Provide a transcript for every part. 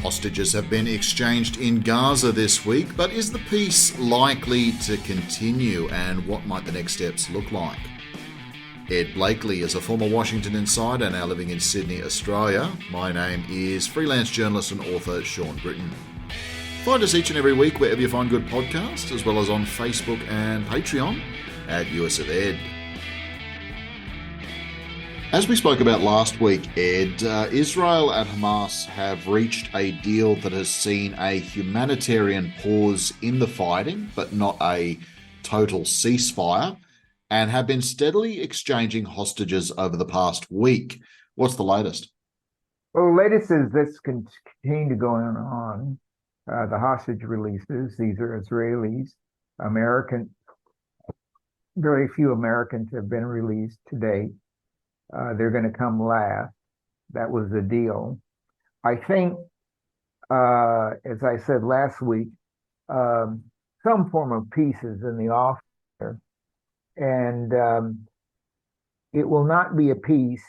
Hostages have been exchanged in Gaza this week, but is the peace likely to continue, and what might the next steps look like? Ed Blakely is a former Washington insider now living in Sydney, Australia. My name is freelance journalist and author Sean Britton. Find us each and every week wherever you find good podcasts, as well as on Facebook and Patreon at USofEd. As we spoke about last week, Ed, Israel and Hamas have reached a deal that has seen a humanitarian pause in the fighting, but not a total ceasefire, and have been steadily exchanging hostages over the past week. What's the latest? Well, the latest is this continue to going on. The hostage releases, these are Israelis. Very few Americans have been released to date. They're going to come last. That was the deal. I think, as I said last week, some form of peace is in the offing, and it will not be a peace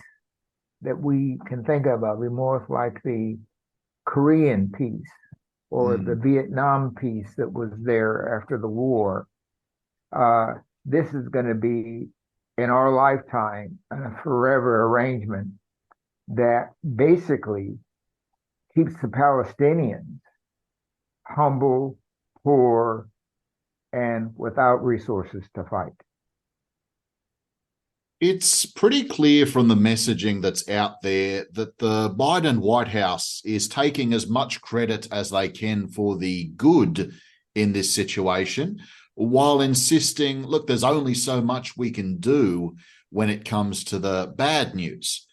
that we can think of. It'll be more like the Korean peace or the Vietnam peace that was there after the war. This is going to be, in our lifetime, a forever arrangement that basically keeps the Palestinians humble, poor, and without resources to fight. It's pretty clear from the messaging that's out there that the Biden White House is taking as much credit as they can for the good in this situation, while insisting, look, there's only so much we can do when it comes to the bad news.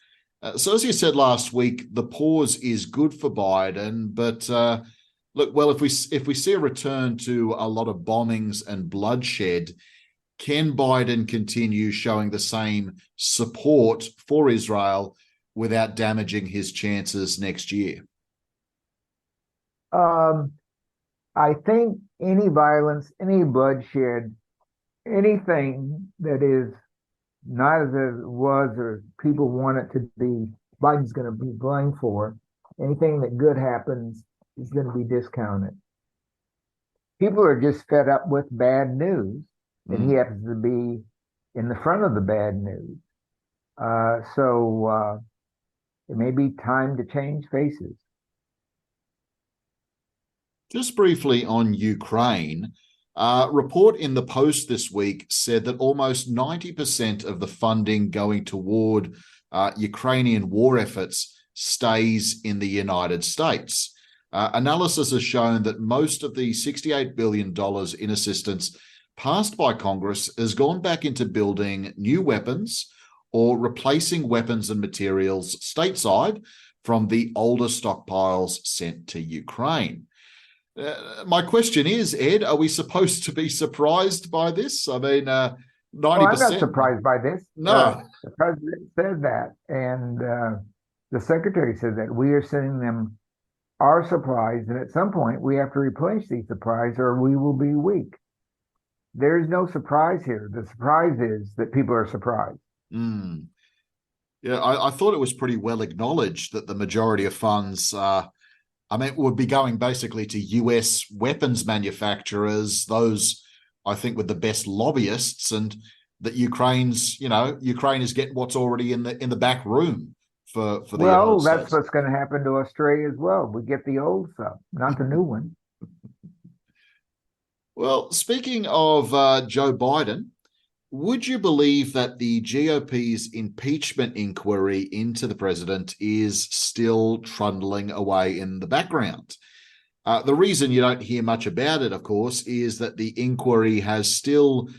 So as you said last week, the pause is good for Biden, but look, well, if we see a return to a lot of bombings and bloodshed, can Biden continue showing the same support for Israel without damaging his chances next year? I think any violence, any bloodshed, anything that is not as it was or people want it to be, Biden's going to be blamed for. Anything that good happens is going to be discounted. People are just fed up with bad news, and he happens to be in the front of the bad news. So it may be time to change faces. Just briefly on Ukraine, a report in the Post this week said that almost 90% of the funding going toward Ukrainian war efforts stays in the United States. Analysis has shown that most of the $68 billion in assistance passed by Congress has gone back into building new weapons or replacing weapons and materials stateside from the older stockpiles sent to Ukraine. My question is, Ed, are we supposed to be surprised by this? I mean, 90%. Well, I'm not surprised by this. No. The president said that, and the secretary said that we are sending them our supplies, and at some point we have to replace these supplies or we will be weak. There's no surprise here. The surprise is that people are surprised. Yeah, I thought it was pretty well acknowledged that the majority of funds would be going basically to US weapons manufacturers, those, I think, with the best lobbyists, and that Ukraine is getting what's already in the back room for the Well, United that's States. what's going to happen to Australia as well. We get the old stuff, not the new one. Well, speaking of Joe Biden, would you believe that the GOP's impeachment inquiry into the president is still trundling away in the background? The reason you don't hear much about it, of course, is that the inquiry has still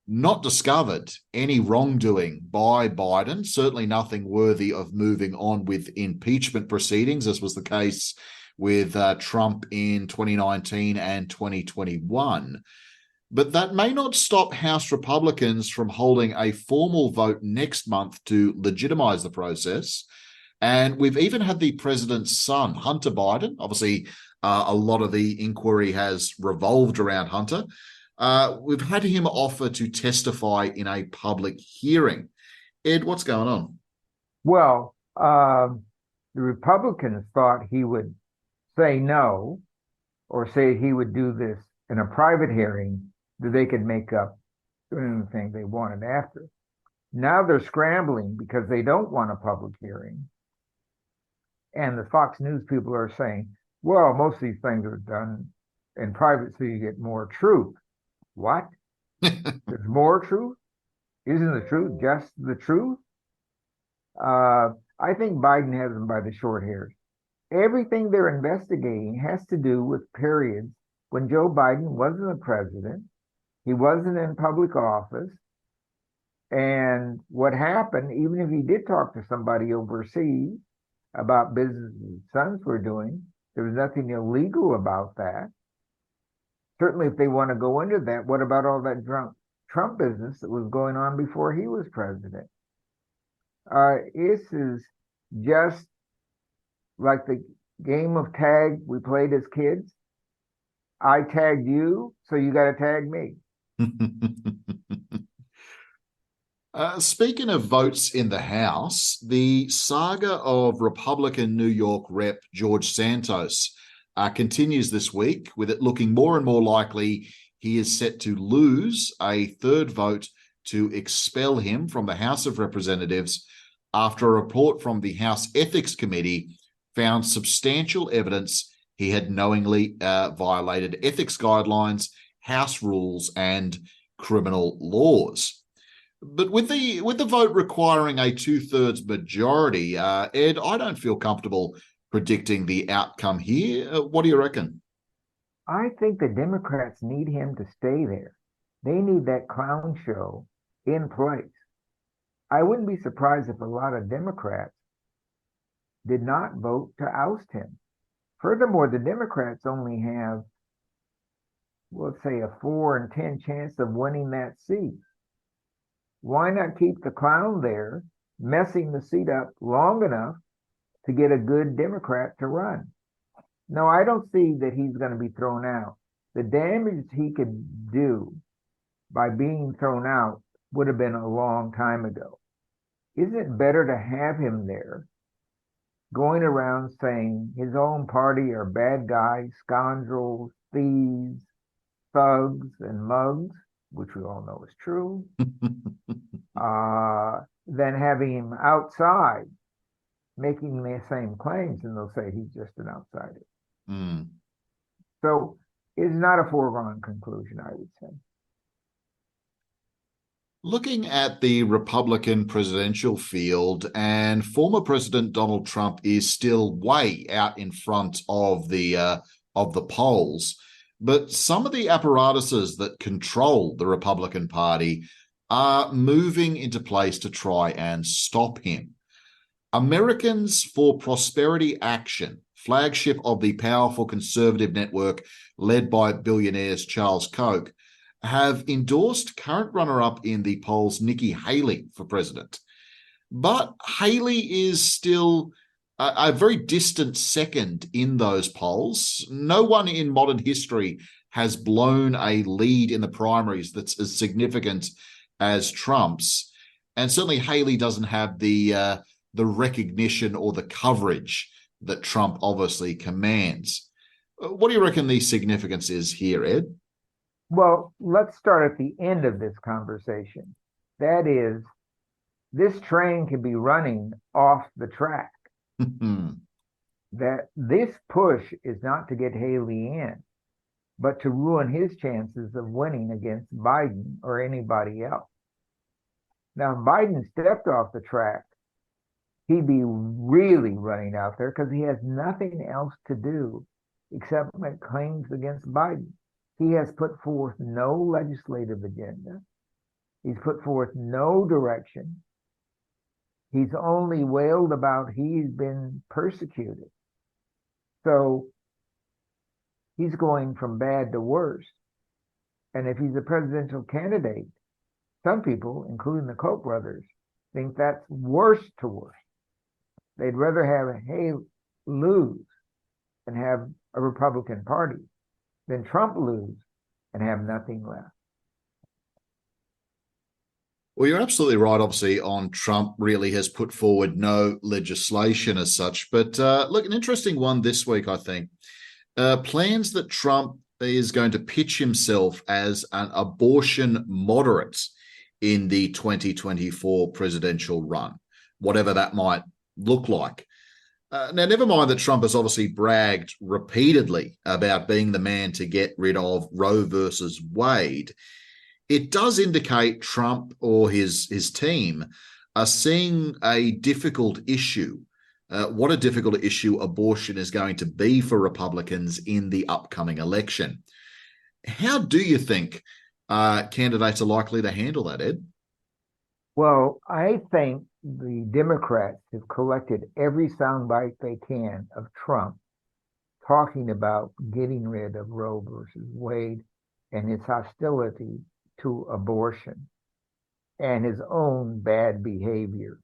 not discovered any wrongdoing by Biden, certainly nothing worthy of moving on with impeachment proceedings, as was the case with Trump in 2019 and 2021. But that may not stop House Republicans from holding a formal vote next month to legitimize the process. And we've even had the president's son, Hunter Biden. Obviously, a lot of the inquiry has revolved around Hunter. We've had him offer to testify in a public hearing. Ed, what's going on? Well, the Republicans thought he would say no or say he would do this in a private hearing, that they could make up anything they wanted after. Now they're scrambling because they don't want a public hearing. And the Fox News people are saying, well, most of these things are done in private so you get more truth. What? There's more truth? Isn't the truth just the truth? I think Biden has them by the short hairs. Everything they're investigating has to do with periods when Joe Biden wasn't the president, he wasn't in public office, and what happened, even if he did talk to somebody overseas about business his sons were doing, there was nothing illegal about that. Certainly, if they want to go into that, what about all that Trump business that was going on before he was president? This is just like the game of tag we played as kids. I tagged you, so you got to tag me. Speaking of votes in the House, the saga of Republican New York Rep George Santos continues this week, with it looking more and more likely he is set to lose a third vote to expel him from the House of Representatives after a report from the House Ethics Committee found substantial evidence he had knowingly violated ethics guidelines, House rules, and criminal laws. But with the vote requiring a 2/3 majority, Ed, I don't feel comfortable predicting the outcome here. What do you reckon? I think the Democrats need him to stay there. They need that clown show in place. I wouldn't be surprised if a lot of Democrats did not vote to oust him. Furthermore, the Democrats only have, let's say, a 4 in 10 chance of winning that seat. Why not keep the clown there, messing the seat up long enough to get a good Democrat to run? No, I don't see that he's going to be thrown out. The damage he could do by being thrown out would have been a long time ago. Isn't it better to have him there, going around saying his own party are bad guys, scoundrels, thieves, thugs, and mugs, which we all know is true, than having him outside making the same claims, and they'll say he's just an outsider. Mm. So it's not a foregone conclusion, I would say. Looking at the Republican presidential field, and former President Donald Trump is still way out in front of the polls, but some of the apparatuses that control the Republican Party are moving into place to try and stop him. Americans for Prosperity Action, flagship of the powerful conservative network led by billionaires Charles Koch, have endorsed current runner-up in the polls Nikki Haley for president. But Haley is still a very distant second in those polls. No one in modern history has blown a lead in the primaries that's as significant as Trump's. And certainly Haley doesn't have the recognition or the coverage that Trump obviously commands. What do you reckon the significance is here, Ed? Well, let's start at the end of this conversation. That is, this train can be running off the track. That this push is not to get Haley in, but to ruin his chances of winning against Biden or anybody else. Now, if Biden stepped off the track, he'd be really running out there because he has nothing else to do except make claims against Biden. He has put forth no legislative agenda. He's put forth no direction. He's only wailed about he's been persecuted. So he's going from bad to worse. And if he's a presidential candidate, some people, including the Koch brothers, think that's worse to worse. They'd rather have Haley lose and have a Republican Party than Trump lose and have nothing left. Well, you're absolutely right, obviously, on Trump really has put forward no legislation as such. But look, an interesting one this week, I think. plans that Trump is going to pitch himself as an abortion moderate in the 2024 presidential run, whatever that might look like. Now, never mind that Trump has obviously bragged repeatedly about being the man to get rid of Roe versus Wade. It does indicate Trump or his team are seeing a difficult issue. What a difficult issue abortion is going to be for Republicans in the upcoming election. How do you think candidates are likely to handle that, Ed? Well, I think the Democrats have collected every soundbite they can of Trump talking about getting rid of Roe versus Wade and his hostility to abortion and his own bad behavior.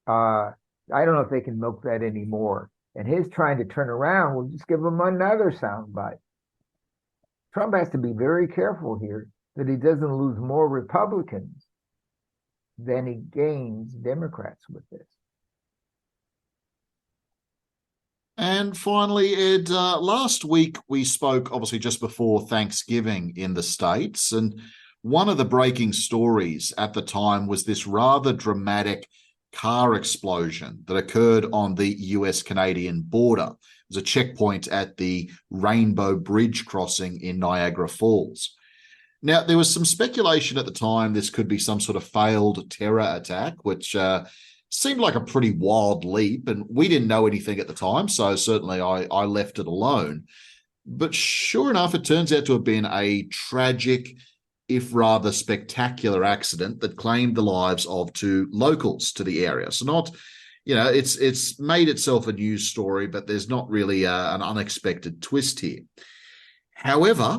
I don't know if they can milk that anymore. And his trying to turn around will just give him another soundbite. Trump has to be very careful here that he doesn't lose more Republicans than he gains Democrats with this. And finally, Ed, last week we spoke obviously just before Thanksgiving in the States, and one of the breaking stories at the time was this rather dramatic car explosion that occurred on the US-Canadian border. It was a checkpoint at the Rainbow Bridge crossing in Niagara Falls. Now, there was some speculation at the time this could be some sort of failed terror attack, which seemed like a pretty wild leap, and we didn't know anything at the time, so certainly I left it alone. But sure enough, it turns out to have been a tragic, if rather spectacular accident that claimed the lives of two locals to the area. So not, it's made itself a news story, but there's not really an unexpected twist here. However,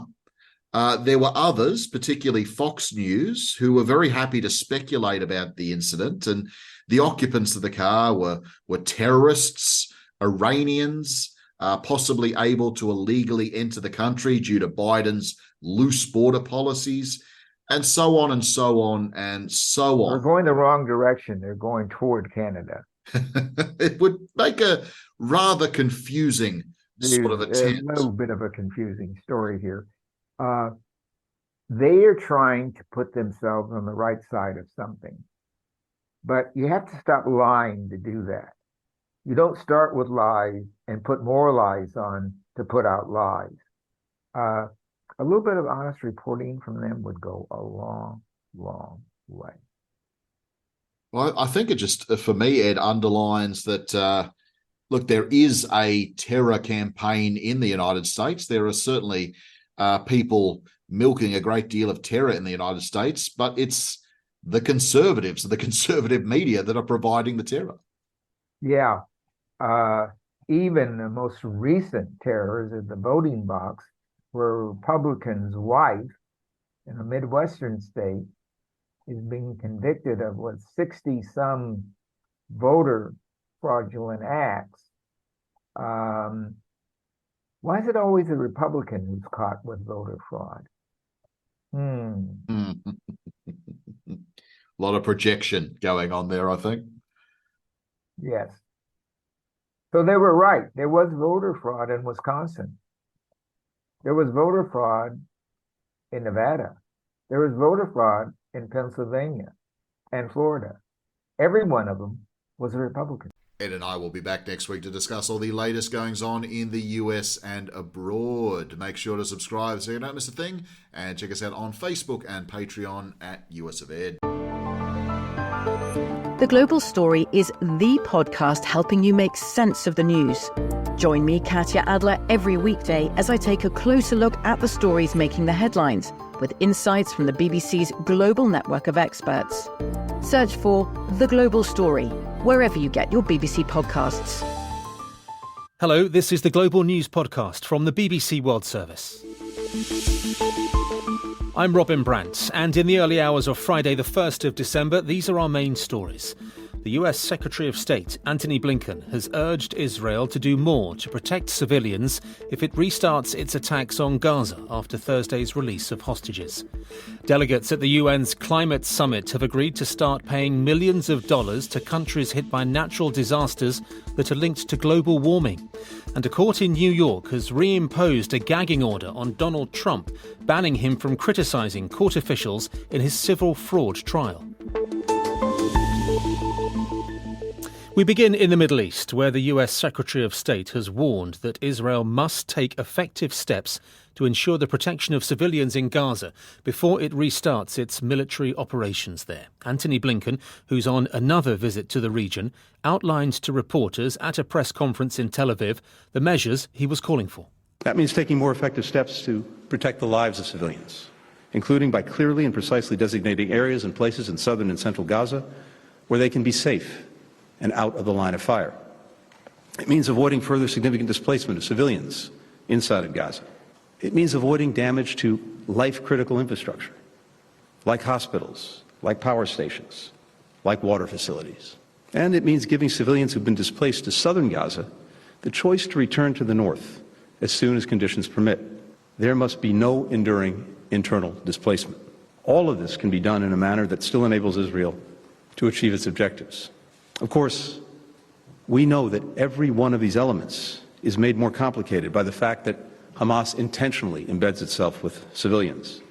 there were others, particularly Fox News, who were very happy to speculate about the incident, and the occupants of the car were terrorists, Iranians, possibly able to illegally enter the country due to Biden's loose border policies, and so on and so on and so on. They're going the wrong direction. They're going toward Canada. It would make a rather confusing sort of attempt. A little bit of a confusing story here. They are trying to put themselves on the right side of something. But you have to stop lying to do that. You don't start with lies and put more lies on to put out lies. A little bit of honest reporting from them would go a long, long way. Well, I think it just, for me, Ed, underlines that, look, there is a terror campaign in the United States. There are certainly people milking a great deal of terror in the United States, but it's the conservatives, the conservative media that are providing the terror. Yeah. Even the most recent terrors at the voting box, where a Republican's wife in a Midwestern state is being convicted of 60-some voter fraudulent acts. Why is it always a Republican who's caught with voter fraud? A lot of projection going on there, I think. Yes. So they were right. There was voter fraud in Wisconsin. There was voter fraud in Nevada. There was voter fraud in Pennsylvania and Florida. Every one of them was a Republican. Ed and I will be back next week to discuss all the latest goings on in the US and abroad. Make sure to subscribe so you don't miss a thing, and check us out on Facebook and Patreon at USofEd. The Global Story is the podcast helping you make sense of the news. Join me, Katya Adler, every weekday as I take a closer look at the stories making the headlines, with insights from the BBC's global network of experts. Search for The Global Story wherever you get your BBC podcasts. Hello, this is the Global News Podcast from the BBC World Service. I'm Robin Brandt, and in the early hours of Friday the 1st of December, these are our main stories. the US Secretary of State, Antony Blinken, has urged Israel to do more to protect civilians if it restarts its attacks on Gaza after Thursday's release of hostages. Delegates at the UN's Climate Summit have agreed to start paying millions of dollars to countries hit by natural disasters that are linked to global warming. And a court in New York has reimposed a gagging order on Donald Trump, banning him from criticising court officials in his civil fraud trial. We begin in the Middle East, where the US Secretary of State has warned that Israel must take effective steps to ensure the protection of civilians in Gaza before it restarts its military operations there. Antony Blinken, who's on another visit to the region, outlined to reporters at a press conference in Tel Aviv the measures he was calling for. That means taking more effective steps to protect the lives of civilians, including by clearly and precisely designating areas and places in southern and central Gaza where they can be safe and out of the line of fire. It means avoiding further significant displacement of civilians inside of Gaza. It means avoiding damage to life-critical infrastructure, like hospitals, like power stations, like water facilities. And it means giving civilians who've been displaced to southern Gaza the choice to return to the north as soon as conditions permit. There must be no enduring internal displacement. All of this can be done in a manner that still enables Israel to achieve its objectives. Of course, we know that every one of these elements is made more complicated by the fact that Hamas intentionally embeds itself with civilians,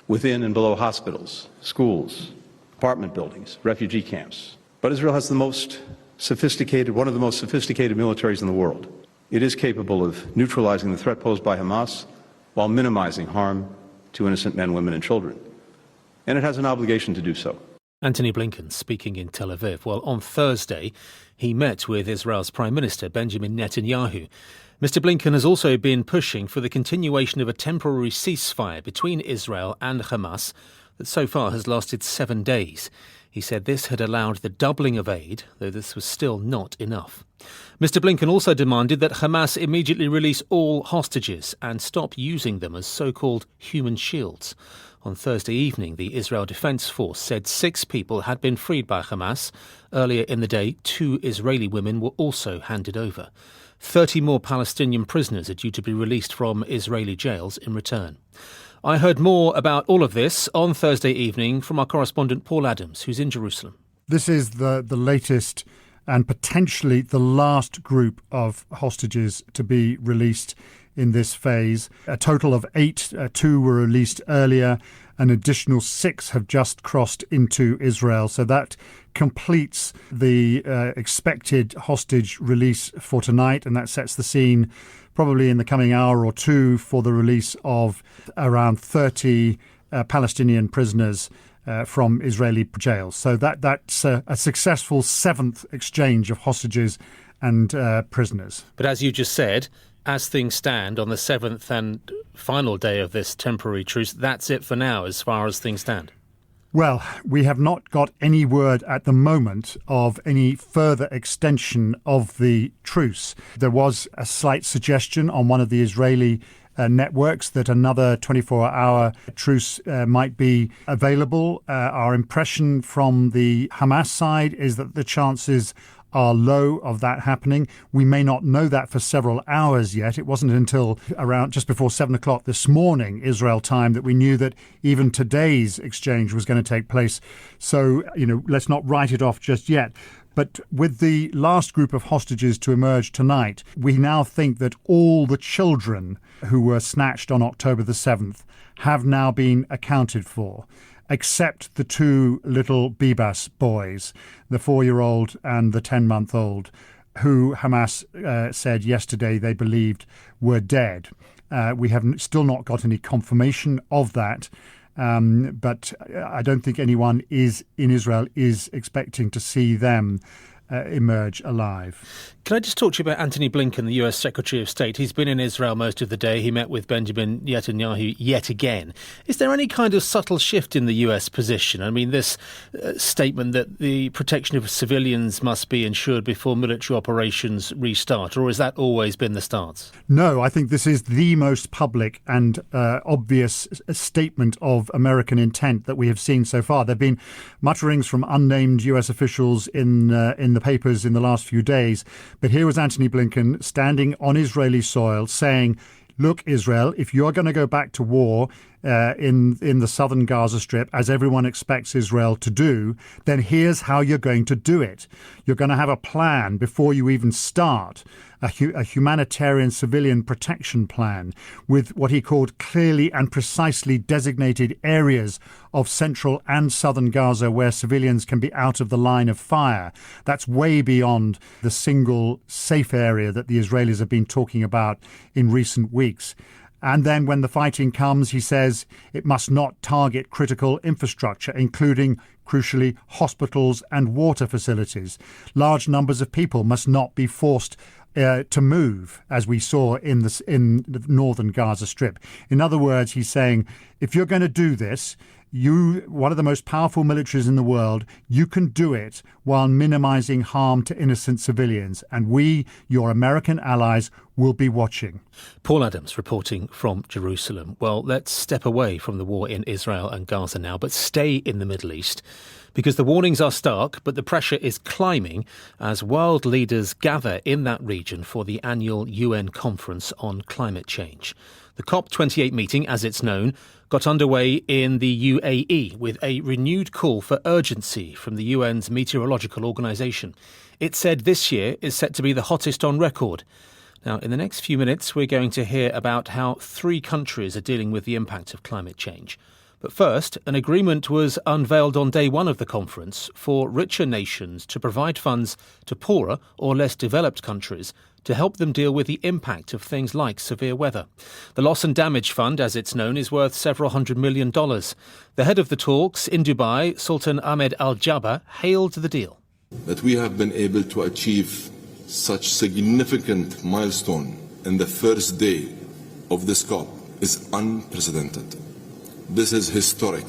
within and below hospitals, schools, apartment buildings, refugee camps. But Israel has one of the most sophisticated militaries in the world. It is capable of neutralizing the threat posed by Hamas while minimizing harm to innocent men, women, and children. And it has an obligation to do so. Antony Blinken speaking in Tel Aviv. Well, on Thursday, he met with Israel's Prime Minister, Benjamin Netanyahu. Mr. Blinken has also been pushing for the continuation of a temporary ceasefire between Israel and Hamas that so far has lasted 7 days. He said this had allowed the doubling of aid, though this was still not enough. Mr. Blinken also demanded that Hamas immediately release all hostages and stop using them as so-called human shields. On Thursday evening, the Israel Defense Force said 6 people had been freed by Hamas. Earlier in the day, 2 Israeli women were also handed over. 30 more Palestinian prisoners are due to be released from Israeli jails in return. I heard more about all of this on Thursday evening from our correspondent Paul Adams, who's in Jerusalem. This is the latest and potentially the last group of hostages to be released in this phase. A total of 8, 2 were released earlier. An additional 6 have just crossed into Israel. So that completes the expected hostage release for tonight, and that sets the scene probably in the coming hour or two for the release of around 30 Palestinian prisoners from Israeli jails. So that's a successful 7th exchange of hostages and prisoners. But as you just said, as things stand on the 7th and final day of this temporary truce, that's it for now as far as things stand. Well, we have not got any word at the moment of any further extension of the truce. There was a slight suggestion on one of the Israeli networks that another 24-hour truce might be available. Our impression from the Hamas side is that the chances are low of that happening. We may not know that for several hours yet. It wasn't until around just before 7 o'clock this morning, Israel time, that we knew that even today's exchange was going to take place. So, let's not write it off just yet. But with the last group of hostages to emerge tonight, we now think that all the children who were snatched on October the 7th have now been accounted for, except the 2 little Bibas boys, the 4-year-old and the 10-month-old, who Hamas said yesterday they believed were dead. We have still not got any confirmation of that, but I don't think anyone in Israel is expecting to see them emerge alive. Can I just talk to you about Antony Blinken, the US Secretary of State? He's been in Israel most of the day. He met with Benjamin Netanyahu yet again. Is there any kind of subtle shift in the US position? I mean, this statement that the protection of civilians must be ensured before military operations restart, or has that always been the stance? No, I think this is the most public and obvious statement of American intent that we have seen so far. There have been mutterings from unnamed US officials in the papers in the last few days. But here was Antony Blinken standing on Israeli soil saying, look, Israel, if you're going to go back to war in the southern Gaza Strip, as everyone expects Israel to do, then here's how you're going to do it. You're going to have a plan before you even start, a humanitarian civilian protection plan with what he called clearly and precisely designated areas of central and southern Gaza where civilians can be out of the line of fire. That's way beyond the single safe area that the Israelis have been talking about in recent weeks. And then when the fighting comes, he says it must not target critical infrastructure, including, crucially, hospitals and water facilities. Large numbers of people must not be forced to move, as we saw in the northern Gaza Strip. In other words, he's saying, if you're going to do this, you, one of the most powerful militaries in the world, you can do it while minimizing harm to innocent civilians. And we, your American allies, will be watching. Paul Adams reporting from Jerusalem. Well, let's step away from the war in Israel and Gaza now, but stay in the Middle East, because the warnings are stark, but the pressure is climbing as world leaders gather in that region for the annual UN conference on climate change. The COP28 meeting, as it's known, got underway in the UAE with a renewed call for urgency from the UN's meteorological organisation. It said this year is set to be the hottest on record. Now, in the next few minutes, we're going to hear about how 3 countries are dealing with the impact of climate change. But first, an agreement was unveiled on day one of the conference for richer nations to provide funds to poorer or less developed countries to help them deal with the impact of things like severe weather. The Loss and Damage Fund, as it's known, is worth several $100 million. The head of the talks in Dubai, Sultan Ahmed Al Jaber, hailed the deal. That we have been able to achieve such significant milestone in the first day of this COP is unprecedented. This is historic.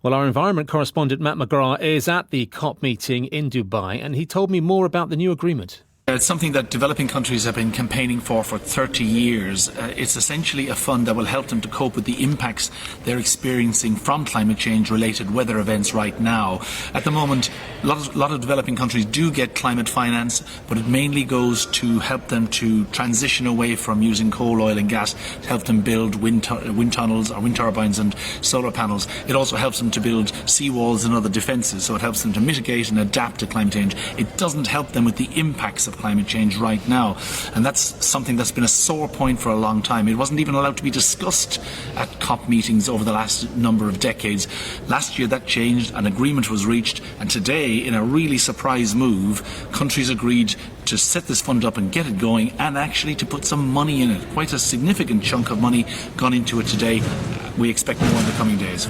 Well, our environment correspondent Matt McGrath is at the COP meeting in Dubai, and he told me more about the new agreement. It's something that developing countries have been campaigning for 30 years. It's essentially a fund that will help them to cope with the impacts they're experiencing from climate change related weather events right now. At the moment, a lot of developing countries do get climate finance, but it mainly goes to help them to transition away from using coal, oil and gas, to help them build wind tunnels or wind turbines and solar panels. It also helps them to build seawalls and other defences, so it helps them to mitigate and adapt to climate change. It doesn't help them with the impacts of climate change right now, and that's something that's been a sore point for a long time. It wasn't even allowed to be discussed at COP meetings over the last number of decades. Last year that changed, an agreement was reached, and today, in a really surprise move, countries agreed to set this fund up and get it going, and actually to put some money in it. Quite a significant chunk of money gone into it today. We expect more in the coming days.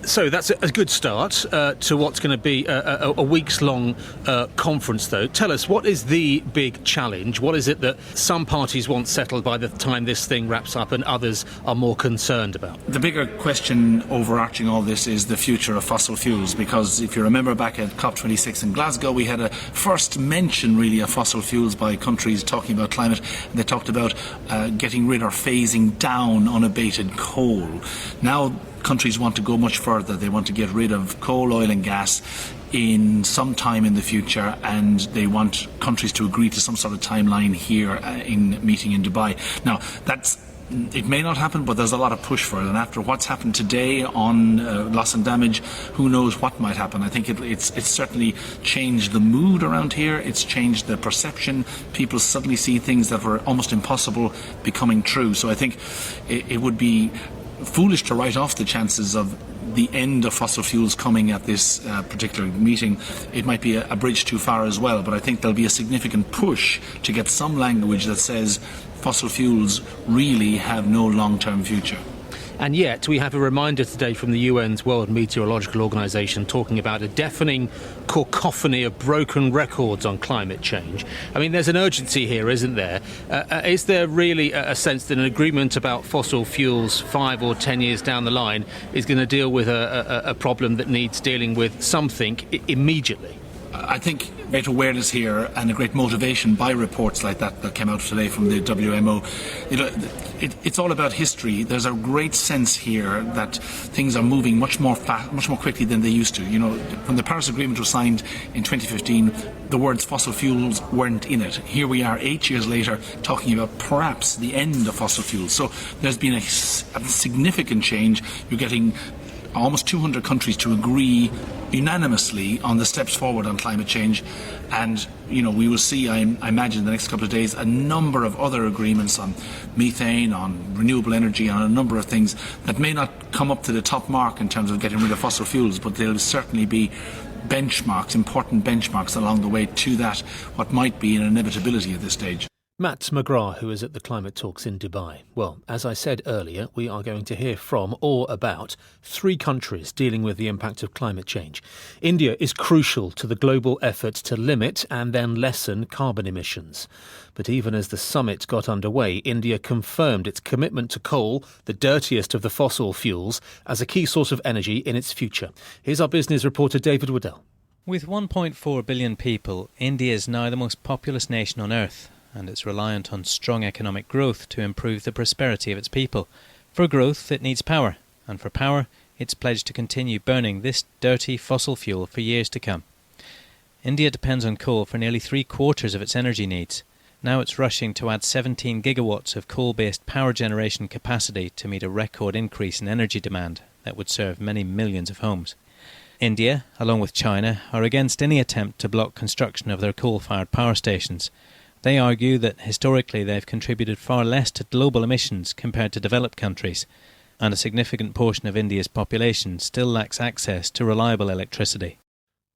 So that's a good start to what's going to be a weeks-long conference, though. Tell us, what is the big challenge? What is it that some parties want settled by the time this thing wraps up and others are more concerned about? The bigger question overarching all this is the future of fossil fuels, because if you remember back at COP26 in Glasgow, we had a first mention, really, of fossil fuels by countries talking about climate. And they talked about getting rid or phasing down unabated coal. Now, countries want to go much further. They want to get rid of coal, oil and gas in some time in the future, and they want countries to agree to some sort of timeline here in meeting in Dubai. Now, it may not happen, but there's a lot of push for it. And after what's happened today on loss and damage, who knows what might happen. I think it's certainly changed the mood around here. It's changed the perception. People suddenly see things that were almost impossible becoming true. So I think it would be foolish to write off the chances of the end of fossil fuels coming at this particular meeting. It might be a bridge too far as well, but I think there'll be a significant push to get some language that says fossil fuels really have no long-term future. And yet we have a reminder today from the UN's World Meteorological Organization talking about a deafening cacophony of broken records on climate change. I mean, there's an urgency here, isn't there? Is there really a sense that an agreement about fossil fuels 5 or 10 years down the line is going to deal with a problem that needs dealing with something immediately? I think great awareness here and a great motivation by reports like that came out today from the WMO. It's all about history. There's a great sense here that things are moving much more quickly than they used to. When the Paris Agreement was signed in 2015, the words fossil fuels weren't in it. Here we are 8 years later talking about perhaps the end of fossil fuels. So there's been a significant change. You're getting almost 200 countries to agree unanimously on the steps forward on climate change, and we will see, I imagine, in the next couple of days a number of other agreements on methane, on renewable energy, on a number of things that may not come up to the top mark in terms of getting rid of fossil fuels, but there'll certainly be benchmarks, important benchmarks along the way to that, what might be an inevitability at this stage. Matt McGrath, who is at the climate talks in Dubai. Well, as I said earlier, we are going to hear from or about 3 countries dealing with the impact of climate change. India is crucial to the global effort to limit and then lessen carbon emissions. But even as the summit got underway, India confirmed its commitment to coal, the dirtiest of the fossil fuels, as a key source of energy in its future. Here's our business reporter David Waddell. With 1.4 billion people, India is now the most populous nation on earth, and it's reliant on strong economic growth to improve the prosperity of its people. For growth, it needs power, and for power, it's pledged to continue burning this dirty fossil fuel for years to come. India depends on coal for nearly 3/4 of its energy needs. Now it's rushing to add 17 gigawatts of coal-based power generation capacity to meet a record increase in energy demand that would serve many millions of homes. India, along with China, are against any attempt to block construction of their coal-fired power stations. They argue that historically they've contributed far less to global emissions compared to developed countries, and a significant portion of India's population still lacks access to reliable electricity.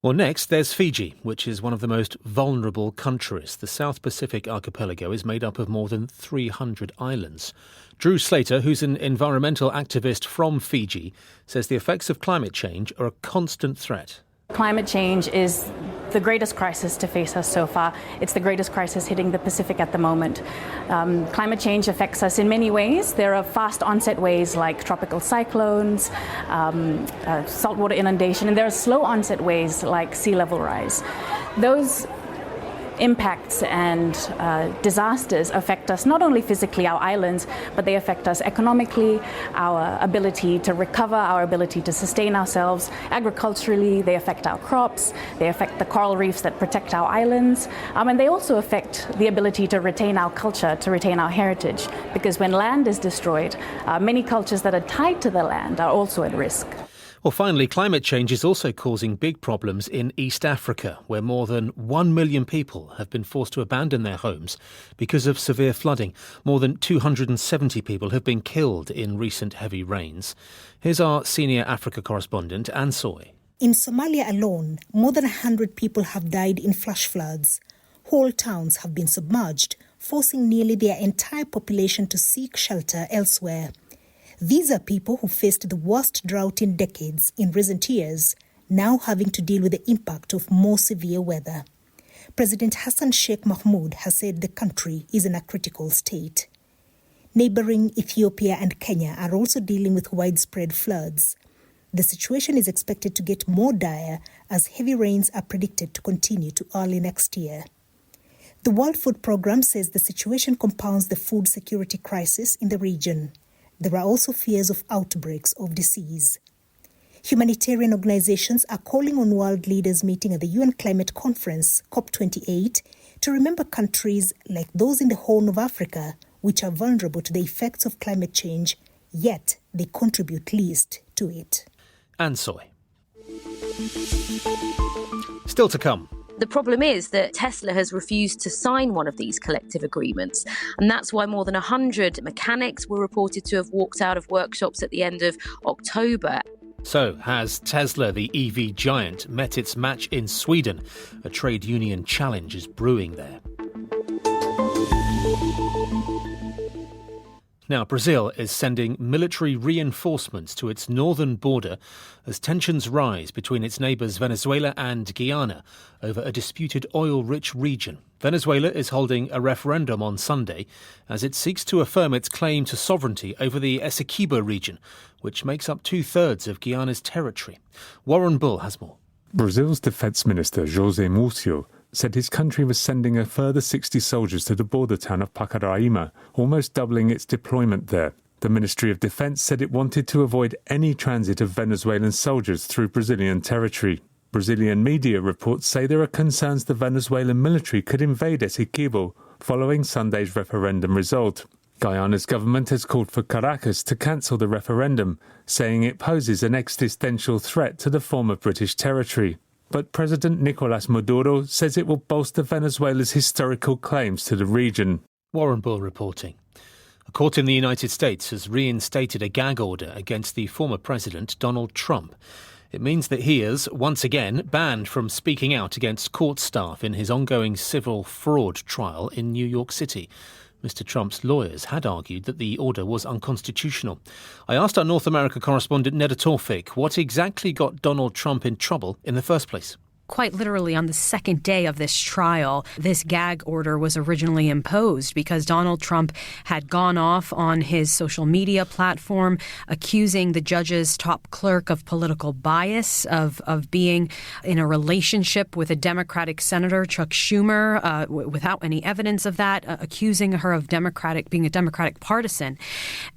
Well, next, there's Fiji, which is one of the most vulnerable countries. The South Pacific archipelago is made up of more than 300 islands. Drew Slater, who's an environmental activist from Fiji, says the effects of climate change are a constant threat. Climate change is the greatest crisis to face us so far. It's the greatest crisis hitting the Pacific at the moment. Climate change affects us in many ways. There are fast onset ways like tropical cyclones, saltwater inundation, and there are slow onset ways like sea level rise. Those impacts and disasters affect us not only physically, our islands, but they affect us economically, our ability to recover, our ability to sustain ourselves. Agriculturally, they affect our crops, they affect the coral reefs that protect our islands, and they also affect the ability to retain our culture, to retain our heritage, because when land is destroyed, many cultures that are tied to the land are also at risk. Well, finally, climate change is also causing big problems in East Africa, where more than 1 million people have been forced to abandon their homes because of severe flooding. More than 270 people have been killed in recent heavy rains. Here's our senior Africa correspondent, Anne Soy. In Somalia alone, more than 100 people have died in flash floods. Whole towns have been submerged, forcing nearly their entire population to seek shelter elsewhere. These are people who faced the worst drought in decades in recent years, now having to deal with the impact of more severe weather. President Hassan Sheikh Mahmoud has said the country is in a critical state. Neighboring Ethiopia and Kenya are also dealing with widespread floods. The situation is expected to get more dire as heavy rains are predicted to continue to early next year. The World Food Programme says the situation compounds the food security crisis in the region. There are also fears of outbreaks of disease. Humanitarian organizations are calling on world leaders meeting at the UN Climate Conference, COP28, to remember countries like those in the Horn of Africa, which are vulnerable to the effects of climate change, yet they contribute least to it. And Soy. Still to come. The problem is that Tesla has refused to sign one of these collective agreements, and that's why more than 100 mechanics were reported to have walked out of workshops at the end of October. So, has Tesla, the EV giant, met its match in Sweden? A trade union challenge is brewing there. Now, Brazil is sending military reinforcements to its northern border as tensions rise between its neighbours Venezuela and Guyana over a disputed oil-rich region. Venezuela is holding a referendum on Sunday as it seeks to affirm its claim to sovereignty over the Essequibo region, which makes up 2/3 of Guyana's territory. Warren Bull has more. Brazil's Defence Minister José Múcio said his country was sending a further 60 soldiers to the border town of Pacaraima, almost doubling its deployment there. The Ministry of Defence said it wanted to avoid any transit of Venezuelan soldiers through Brazilian territory. Brazilian media reports say there are concerns the Venezuelan military could invade Essequibo following Sunday's referendum result. Guyana's government has called for Caracas to cancel the referendum, saying it poses an existential threat to the former British territory. But President Nicolás Maduro says it will bolster Venezuela's historical claims to the region. Warren Bull reporting. A court in the United States has reinstated a gag order against the former president, Donald Trump. It means that he is, once again, banned from speaking out against court staff in his ongoing civil fraud trial in New York City. Mr. Trump's lawyers had argued that the order was unconstitutional. I asked our North America correspondent Neda Tawfik what exactly got Donald Trump in trouble in the first place. Quite literally, on the second day of this trial, this gag order was originally imposed because Donald Trump had gone off on his social media platform accusing the judge's top clerk of political bias, of being in a relationship with a Democratic senator, Chuck Schumer, without any evidence of that, accusing her of being a Democratic partisan.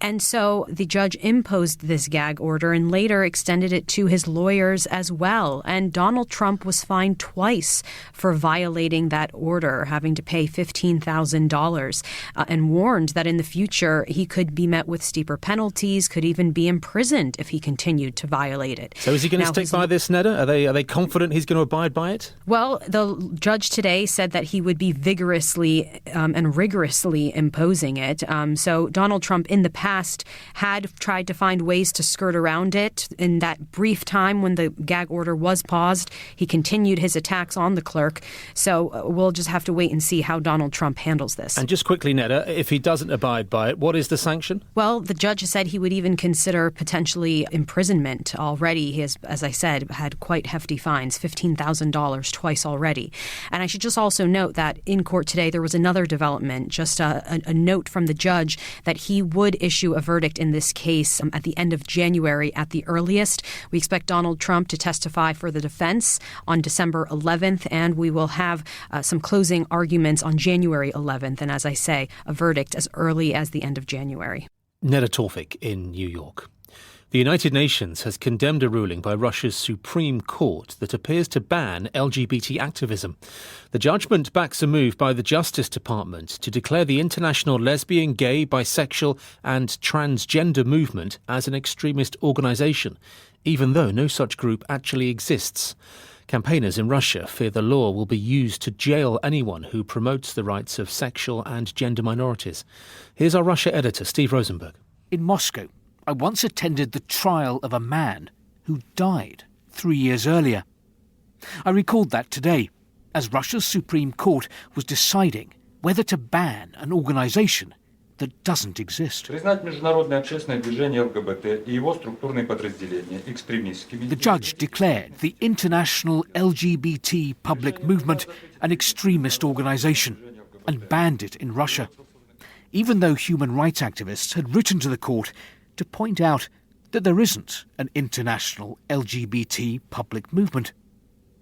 And so the judge imposed this gag order and later extended it to his lawyers as well. And Donald Trump was fined twice for violating that order, having to pay $15,000, and warned that in the future he could be met with steeper penalties, could even be imprisoned if he continued to violate it. So is he going to stick by this, Neda? Are they confident he's going to abide by it? Well, the judge today said that he would be vigorously and rigorously imposing it. So Donald Trump in the past had tried to find ways to skirt around it. In that brief time when the gag order was paused, he continued his attacks on the clerk. So we'll just have to wait and see how Donald Trump handles this. And just quickly, Neda, if he doesn't abide by it, what is the sanction? Well, the judge said he would even consider potentially imprisonment already. He has, as I said, had quite hefty fines, $15,000 twice already. And I should just also note that in court today there was another development, just a note from the judge that he would issue a verdict in this case at the end of January at the earliest. We expect Donald Trump to testify for the defense on December 11th, and we will have some closing arguments on January 11th. And as I say, a verdict as early as the end of January. Neda Tawfik in New York. The United Nations has condemned a ruling by Russia's Supreme Court that appears to ban LGBT activism. The judgment backs a move by the Justice Department to declare the international lesbian, gay, bisexual and transgender movement as an extremist organisation, even though no such group actually exists. Campaigners in Russia fear the law will be used to jail anyone who promotes the rights of sexual and gender minorities. Here's our Russia editor, Steve Rosenberg. In Moscow, I once attended the trial of a man who died 3 years earlier. I recalled that today, as Russia's Supreme Court was deciding whether to ban an organisation that doesn't exist. The judge declared the international LGBT public movement an extremist organisation and banned it in Russia, even though human rights activists had written to the court to point out that there isn't an international LGBT public movement.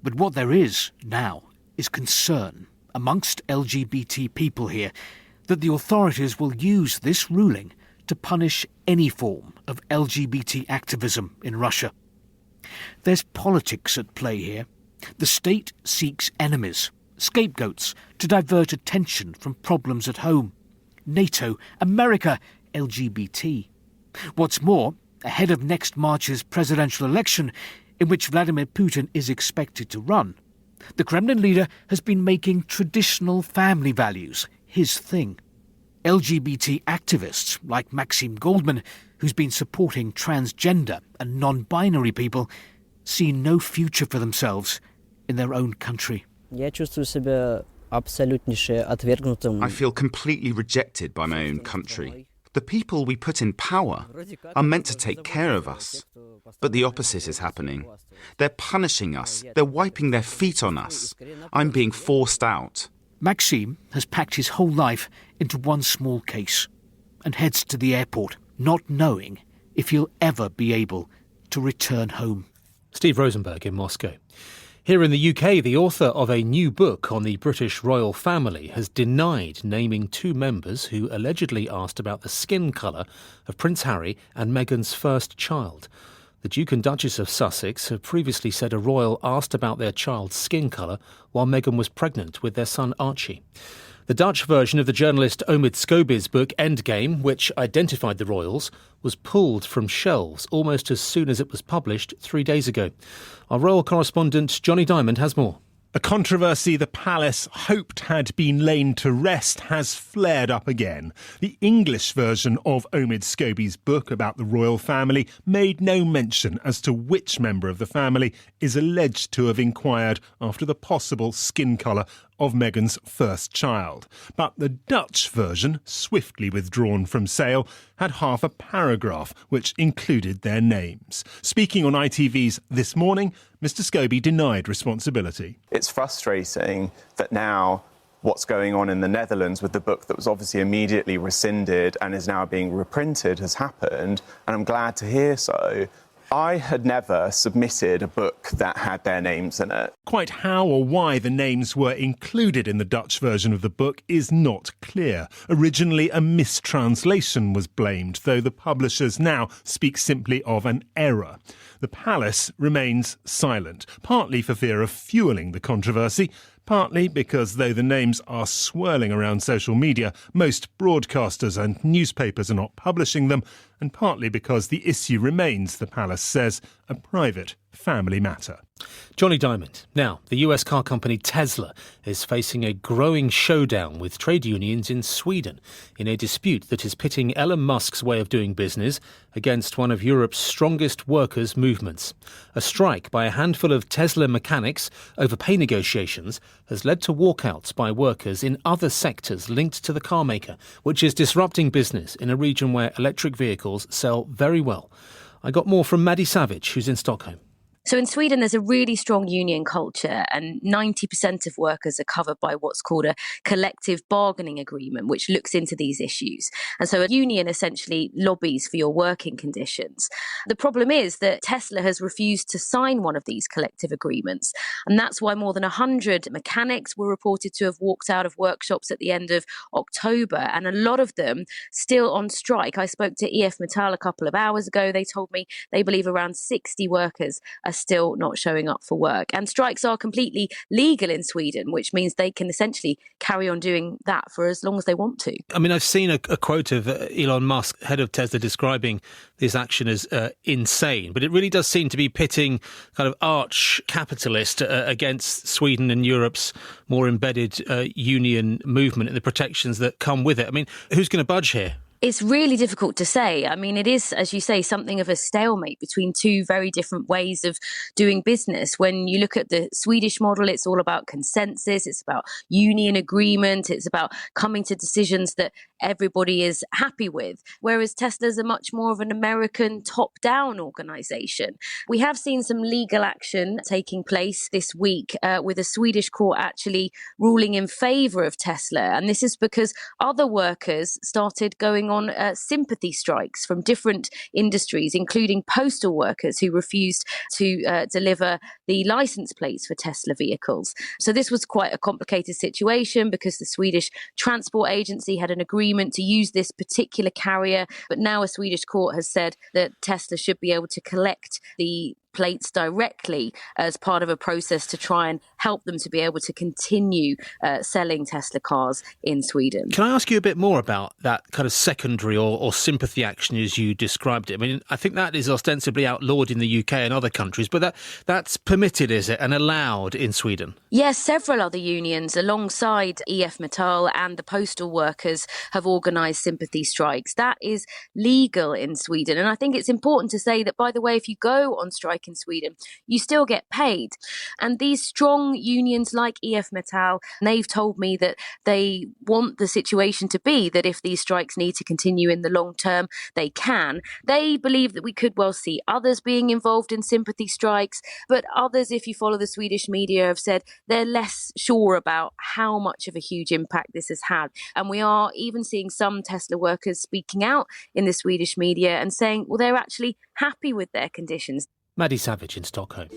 But what there is now is concern amongst LGBT people here that the authorities will use this ruling to punish any form of LGBT activism in Russia. There's politics at play here. The state seeks enemies, scapegoats, to divert attention from problems at home. NATO, America, LGBT. What's more, ahead of next March's presidential election, in which Vladimir Putin is expected to run, the Kremlin leader has been making traditional family values his thing. LGBT activists like Maxim Goldman, who's been supporting transgender and non-binary people, see no future for themselves in their own country. I feel completely rejected by my own country. The people we put in power are meant to take care of us. But the opposite is happening. They're punishing us. They're wiping their feet on us. I'm being forced out. Maxim has packed his whole life into one small case and heads to the airport, not knowing if he'll ever be able to return home. Steve Rosenberg in Moscow. Here in the UK, the author of a new book on the British royal family has denied naming two members who allegedly asked about the skin colour of Prince Harry and Meghan's first child. The Duke and Duchess of Sussex have previously said a royal asked about their child's skin colour while Meghan was pregnant with their son Archie. The Dutch version of the journalist Omid Scobie's book Endgame, which identified the royals, was pulled from shelves almost as soon as it was published 3 days ago. Our royal correspondent Johnny Diamond has more. A controversy the palace hoped had been laid to rest has flared up again. The English version of Omid Scobie's book about the royal family made no mention as to which member of the family is alleged to have inquired after the possible skin colour of Meghan's first child. But the Dutch version, swiftly withdrawn from sale, had half a paragraph which included their names. Speaking on ITV's This Morning, Mr Scobie denied responsibility. It's frustrating that now what's going on in the Netherlands with the book that was obviously immediately rescinded and is now being reprinted has happened, and I'm glad to hear so. I had never submitted a book that had their names in it. Quite how or why the names were included in the Dutch version of the book is not clear. Originally, a mistranslation was blamed, though the publishers now speak simply of an error. The palace remains silent, partly for fear of fuelling the controversy, partly because, though the names are swirling around social media, most broadcasters and newspapers are not publishing them, and partly because the issue remains, the palace says, a private family matter. Johnny Diamond. Now, the US car company Tesla is facing a growing showdown with trade unions in Sweden in a dispute that is pitting Elon Musk's way of doing business against one of Europe's strongest workers' movements. A strike by a handful of Tesla mechanics over pay negotiations has led to walkouts by workers in other sectors linked to the car maker, which is disrupting business in a region where electric vehicles sell very well. I got more from Maddie Savage, who's in Stockholm. So in Sweden, there's a really strong union culture, and 90% of workers are covered by what's called a collective bargaining agreement, which looks into these issues. And so a union essentially lobbies for your working conditions. The problem is that Tesla has refused to sign one of these collective agreements. And that's why more than 100 mechanics were reported to have walked out of workshops at the end of October, and a lot of them still on strike. I spoke to EF Metall a couple of hours ago. They told me they believe around 60 workers are still not showing up for work. And strikes are completely legal in Sweden, which means they can essentially carry on doing that for as long as they want to. I mean, I've seen a quote of Elon Musk, head of Tesla, describing this action as insane. But it really does seem to be pitting kind of arch capitalist against Sweden and Europe's more embedded union movement and the protections that come with it. I mean, who's going to budge here? It's really difficult to say. I mean, it is, as you say, something of a stalemate between two very different ways of doing business. When you look at the Swedish model, it's all about consensus, it's about union agreement, it's about coming to decisions that everybody is happy with, whereas Tesla's a much more of an American top-down organisation. We have seen some legal action taking place this week with a Swedish court actually ruling in favour of Tesla, and this is because other workers started going on sympathy strikes from different industries, including postal workers who refused to deliver the licence plates for Tesla vehicles. So this was quite a complicated situation because the Swedish Transport Agency had an agreement to use this particular carrier, but now a Swedish court has said that Tesla should be able to collect the plates directly as part of a process to try and help them to be able to continue selling Tesla cars in Sweden. Can I ask you a bit more about that kind of secondary or sympathy action as you described it? I mean, I think that is ostensibly outlawed in the UK and other countries, but that's permitted, is it, and allowed in Sweden? Yes, several other unions alongside EF Metall and the postal workers have organised sympathy strikes. That is legal in Sweden. And I think it's important to say that, by the way, if you go on strike in Sweden, you still get paid. And these strong unions like EF Metall, they've told me that they want the situation to be that if these strikes need to continue in the long term, they can. They believe that we could well see others being involved in sympathy strikes, but others, if you follow the Swedish media, have said they're less sure about how much of a huge impact this has had. And we are even seeing some Tesla workers speaking out in the Swedish media and saying, well, they're actually happy with their conditions. Maddie Savage in Stockholm.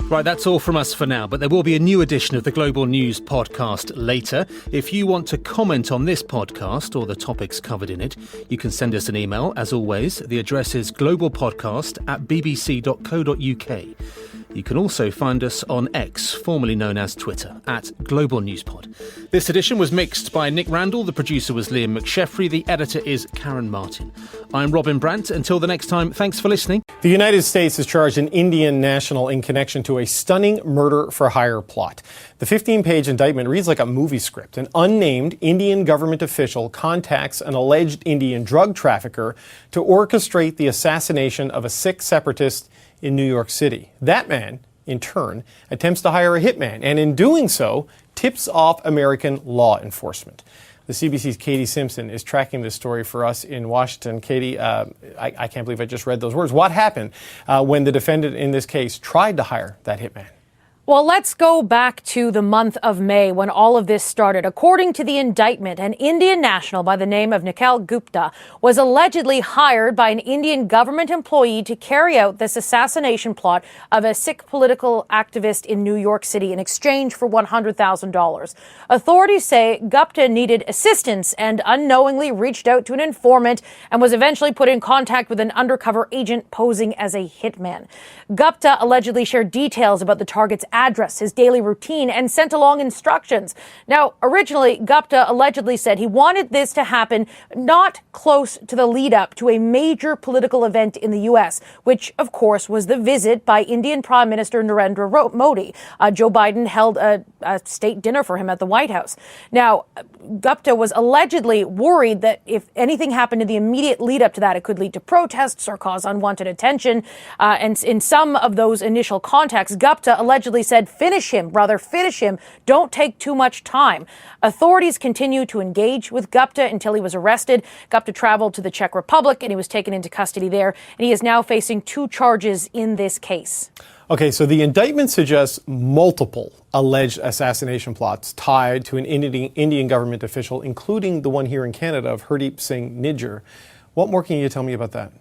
Right, that's all from us for now, but there will be a new edition of the Global News podcast later. If you want to comment on this podcast or the topics covered in it, you can send us an email. As always, the address is globalpodcast@bbc.co.uk. You can also find us on X, formerly known as Twitter, @GlobalNewsPod. This edition was mixed by Nick Randall, the producer was Liam McSheffrey, the editor is Karen Martin. I'm Robin Brandt. Until the next time, thanks for listening. The United States has charged an Indian national in connection to a stunning murder-for-hire plot. The 15-page indictment reads like a movie script. An unnamed Indian government official contacts an alleged Indian drug trafficker to orchestrate the assassination of a Sikh separatist in New York City. That man, in turn, attempts to hire a hitman, and in doing so, tips off American law enforcement. The CBC's Katie Simpson is tracking this story for us in Washington. Katie, I can't believe I just read those words. What happened when the defendant in this case tried to hire that hitman? Well, let's go back to the month of May when all of this started. According to the indictment, an Indian national by the name of Nikhil Gupta was allegedly hired by an Indian government employee to carry out this assassination plot of a Sikh political activist in New York City in exchange for $100,000. Authorities say Gupta needed assistance and unknowingly reached out to an informant and was eventually put in contact with an undercover agent posing as a hitman. Gupta allegedly shared details about the target's address, his daily routine, and sent along instructions. Now, originally, Gupta allegedly said he wanted this to happen not close to the lead up to a major political event in the U.S., which, of course, was the visit by Indian Prime Minister Narendra Modi. Joe Biden held a state dinner for him at the White House. Now, Gupta was allegedly worried that if anything happened in the immediate lead up to that, it could lead to protests or cause unwanted attention. And in some of those initial contacts, Gupta allegedly said, finish him, don't take too much time. Authorities continue to engage with Gupta until he was arrested. Gupta traveled to the Czech Republic and he was taken into custody there, and he is now facing 2 charges in this case. Okay, so the indictment suggests multiple alleged assassination plots tied to an Indian government official, including the one here in Canada of Hardeep Singh Nijjar. What more can you tell me about that?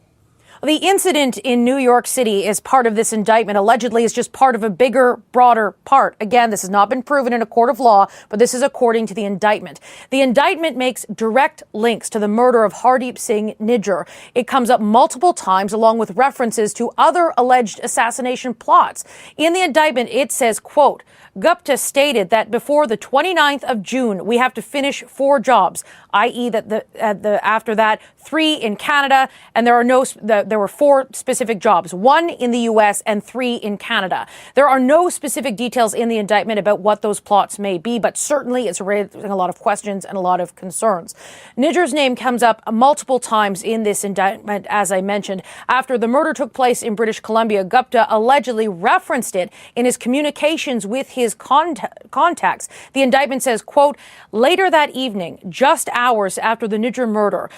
The incident in New York City is part of this indictment. Allegedly, is just part of a bigger, broader part. Again, this has not been proven in a court of law, but this is according to the indictment. The indictment makes direct links to the murder of Hardeep Singh Nijjar. It comes up multiple times along with references to other alleged assassination plots. In the indictment, it says, quote, Gupta stated that before the 29th of June, we have to finish 4 jobs, i.e. that after that, 3 in Canada, and there were 4 specific jobs, 1 in the U.S. and 3 in Canada. There are no specific details in the indictment about what those plots may be, but certainly it's raising a lot of questions and a lot of concerns. Nijjar's name comes up multiple times in this indictment, as I mentioned. After the murder took place in British Columbia, Gupta allegedly referenced it in his communications with his contacts. The indictment says, quote, later that evening, just hours after the Nijjar murder,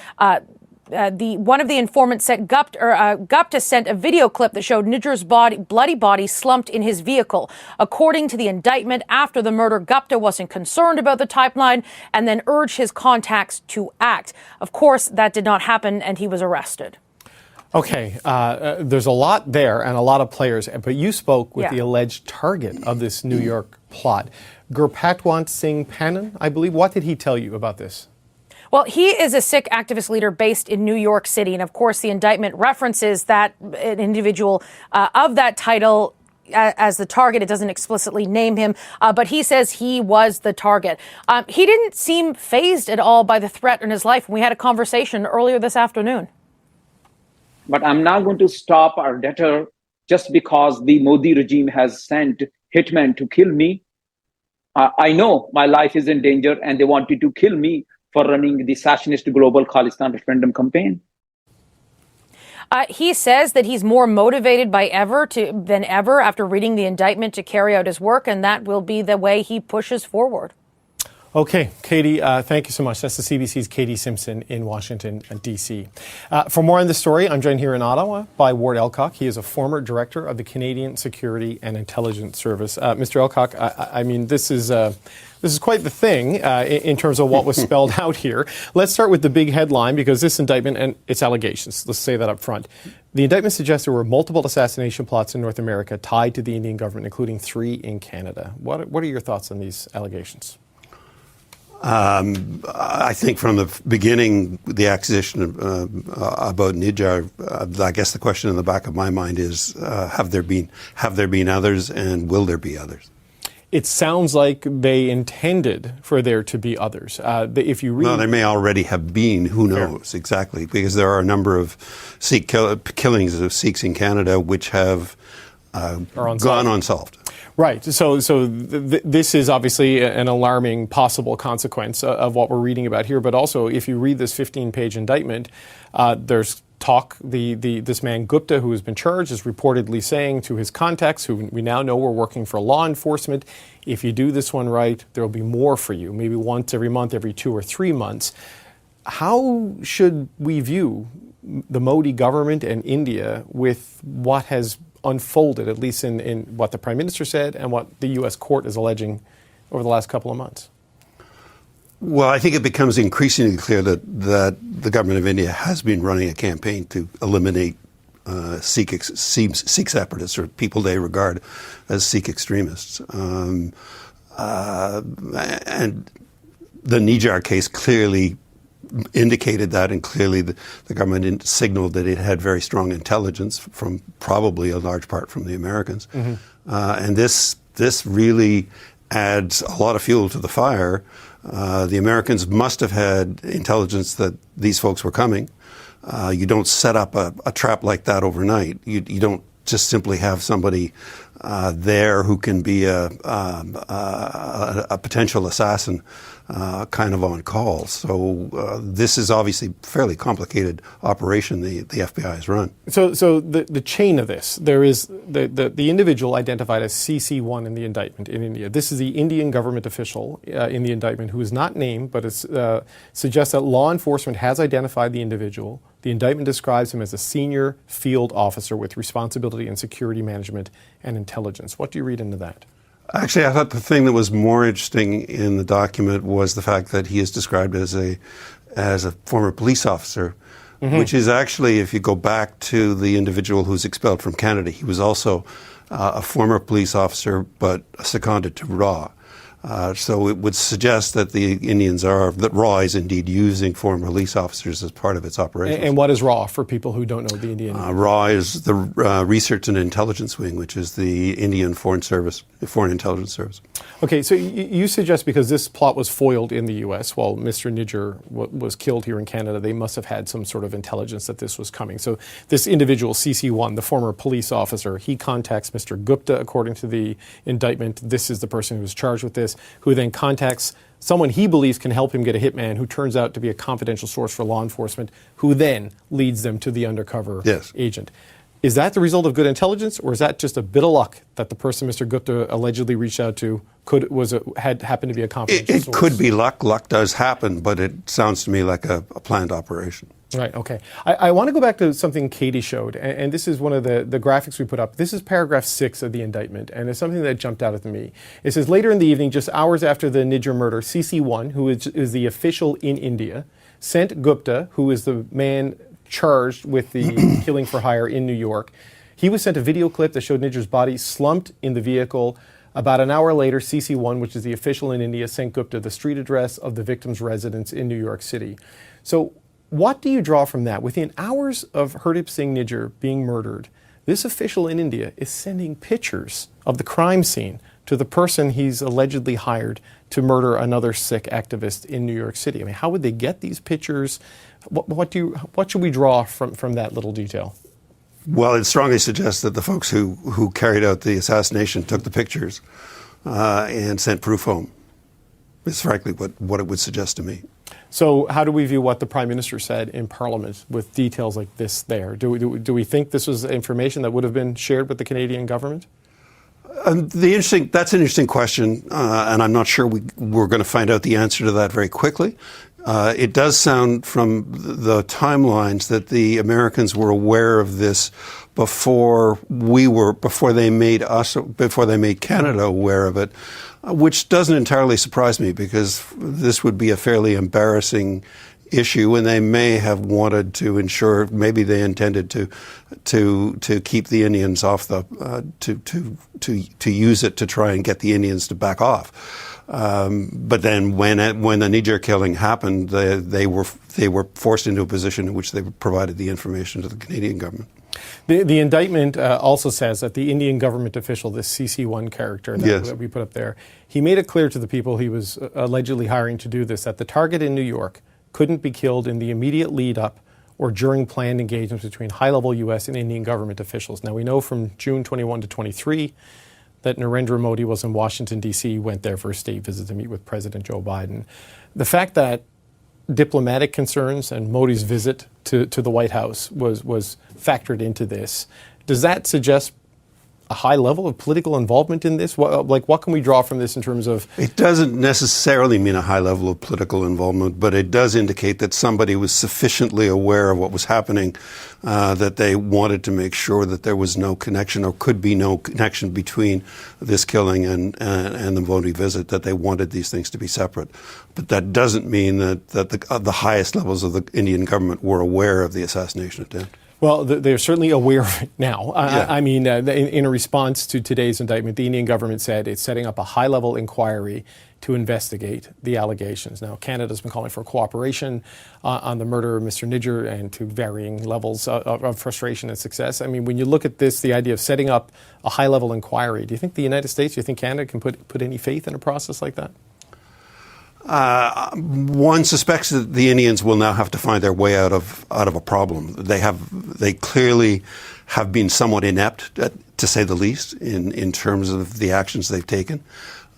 one of the informants said Gupta sent a video clip that showed Nijjar's bloody body slumped in his vehicle. According to the indictment, after the murder, Gupta wasn't concerned about the timeline and then urged his contacts to act. Of course, that did not happen, and he was arrested. Okay, there's a lot there and a lot of players, but you spoke with the alleged target of this New York plot, Gurpatwant Singh Pannan, I believe. What did he tell you about this? Well, he is a Sikh activist leader based in New York City. And of course, the indictment references that an individual of that title as the target. It doesn't explicitly name him, but he says he was the target. He didn't seem fazed at all by the threat in his life. We had a conversation earlier this afternoon. But I'm not going to stop or deter just because the Modi regime has sent hitmen to kill me. I know my life is in danger and they wanted to kill me for running the secessionist global Khalistan referendum campaign. He says that he's more motivated than ever after reading the indictment to carry out his work, and that will be the way he pushes forward. Okay, Katie, thank you so much. That's the CBC's Katie Simpson in Washington, D.C. For more on this story, I'm joined here in Ottawa by Ward Elcock. He is a former director of the Canadian Security and Intelligence Service. Mr. Elcock, I mean, this is quite the thing in terms of what was spelled out here. Let's start with the big headline, because this indictment and its allegations, let's say that up front. The indictment suggests there were multiple assassination plots in North America tied to the Indian government, including 3 in Canada. What are your thoughts on these allegations? I think from the beginning, the accusation about Nijjar, I guess the question in the back of my mind is, have there been others, and will there be others? It sounds like they intended for there to be others. If you read, no, there may already have been. Who knows exactly? Because there are a number of Sikh killings of Sikhs in Canada which have gone unsolved. Right. So this is obviously an alarming possible consequence of what we're reading about here. But also, if you read this 15-page indictment, there's talk. This man Gupta, who has been charged, is reportedly saying to his contacts, who we now know were working for law enforcement, if you do this one right, there will be more for you. Maybe once every month, every 2 or 3 months. How should we view the Modi government and India with what has unfolded, at least in what the Prime Minister said and what the U.S. court is alleging over the last couple of months? Well, I think it becomes increasingly clear that the government of India has been running a campaign to eliminate Sikh separatists, or people they regard as Sikh extremists. And the Nijjar case clearly indicated that, and clearly the government signaled that it had very strong intelligence from probably a large part from the Americans. Mm-hmm. And this really adds a lot of fuel to the fire. The Americans must have had intelligence that these folks were coming. You don't set up a trap like that overnight. You don't just simply have somebody there who can be a potential assassin kind of on call. So this is obviously a fairly complicated operation the FBI has run. So the chain of this, there is the individual identified as CC1 in the indictment in India. This is the Indian government official in the indictment who is not named, but it suggests that law enforcement has identified the individual. The indictment describes him as a senior field officer with responsibility in security management and intelligence. What do you read into that? Actually, I thought the thing that was more interesting in the document was the fact that he is described as a former police officer, mm-hmm. which is actually, if you go back to the individual who's expelled from Canada, he was also a former police officer, but seconded to RAW. So it would suggest that that RAW is indeed using former police officers as part of its operations. And what is RAW for people who don't know the Indian? RAW is the Research and Intelligence Wing, which is the Indian Foreign Intelligence Service. Okay, so you suggest because this plot was foiled in the U.S. while Mr. Nijjar was killed here in Canada, they must have had some sort of intelligence that this was coming. So this individual, CC1, the former police officer, he contacts Mr. Gupta, according to the indictment. This is the person who was charged with this, who then contacts someone he believes can help him get a hitman, who turns out to be a confidential source for law enforcement, who then leads them to the undercover agent. Is that the result of good intelligence, or is that just a bit of luck that the person Mr. Gupta allegedly reached out to had happened to be a confidential source? It could be luck. Luck does happen, but it sounds to me like a planned operation. Right, okay. I want to go back to something Katie showed, and this is one of the graphics we put up. This is paragraph 6 of the indictment, and it's something that jumped out at me. It says, later in the evening, just hours after the Nijjar murder, CC1, who is the official in India, sent Gupta, who is the man charged with the killing for hire in New York. He was sent a video clip that showed Nijjar's body slumped in the vehicle. About an hour later, CC1, which is the official in India, sent Gupta the street address of the victim's residence in New York City. So what do you draw from that? Within hours of Hardeep Singh Nijjar being murdered, this official in India is sending pictures of the crime scene to the person he's allegedly hired to murder another Sikh activist in New York City. I mean, how would they get these pictures? What should we draw from that little detail? Well, it strongly suggests that the folks who carried out the assassination took the pictures and sent proof home. It's frankly what it would suggest to me. So how do we view what the Prime Minister said in Parliament with details like this there? Do we think this was information that would have been shared with the Canadian government? That's an interesting question, and I'm not sure we're going to find out the answer to that very quickly. It does sound from the timelines that the Americans were aware of this before they made Canada aware of it, which doesn't entirely surprise me because this would be a fairly embarrassing issue, and they may have wanted to ensure, maybe they intended to keep the Indians off to use it to try and get the Indians to back off. But then when the knee-jerk killing happened, they were forced into a position in which they provided the information to the Canadian government. The indictment also says that the Indian government official, this CC1 character that we put up there, he made it clear to the people he was allegedly hiring to do this that the target in New York couldn't be killed in the immediate lead-up or during planned engagements between high-level U.S. and Indian government officials. Now, we know from June 21 to 23 that Narendra Modi was in Washington, D.C., went there for a state visit to meet with President Joe Biden. The fact that diplomatic concerns and Modi's visit to the White House was factored into this, does that suggest a high level of political involvement in this? What can we draw from this in terms of... It doesn't necessarily mean a high level of political involvement, but it does indicate that somebody was sufficiently aware of what was happening, that they wanted to make sure that there was no connection or could be no connection between this killing and the Modi visit, that they wanted these things to be separate. But that doesn't mean that the highest levels of the Indian government were aware of the assassination attempt. Well, they're certainly aware of it now. I mean, in a response to today's indictment, the Indian government said it's setting up a high-level inquiry to investigate the allegations. Now, Canada's been calling for cooperation on the murder of Mr. Nijjar and to varying levels of frustration and success. I mean, when you look at this, the idea of setting up a high-level inquiry, do you think the United States, do you think Canada can put any faith in a process like that? One suspects that the Indians will now have to find their way out of a problem. They clearly have been somewhat inept, to say the least, in terms of the actions they've taken.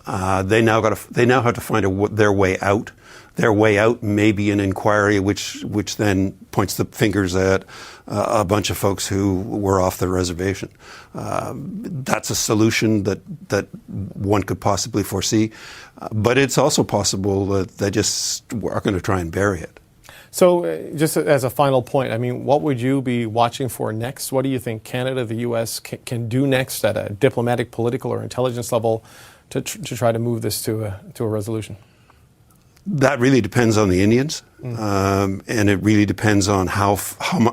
They now have to find their way out. Their way out may be an inquiry which then points the fingers at a bunch of folks who were off the reservation. That's a solution that one could possibly foresee, but it's also possible that they just are going to try and bury it. So just as a final point, I mean, what would you be watching for next? What do you think Canada, the U.S. can do next at a diplomatic, political, or intelligence level to try to move this to a resolution? That really depends on the Indians, and it really depends on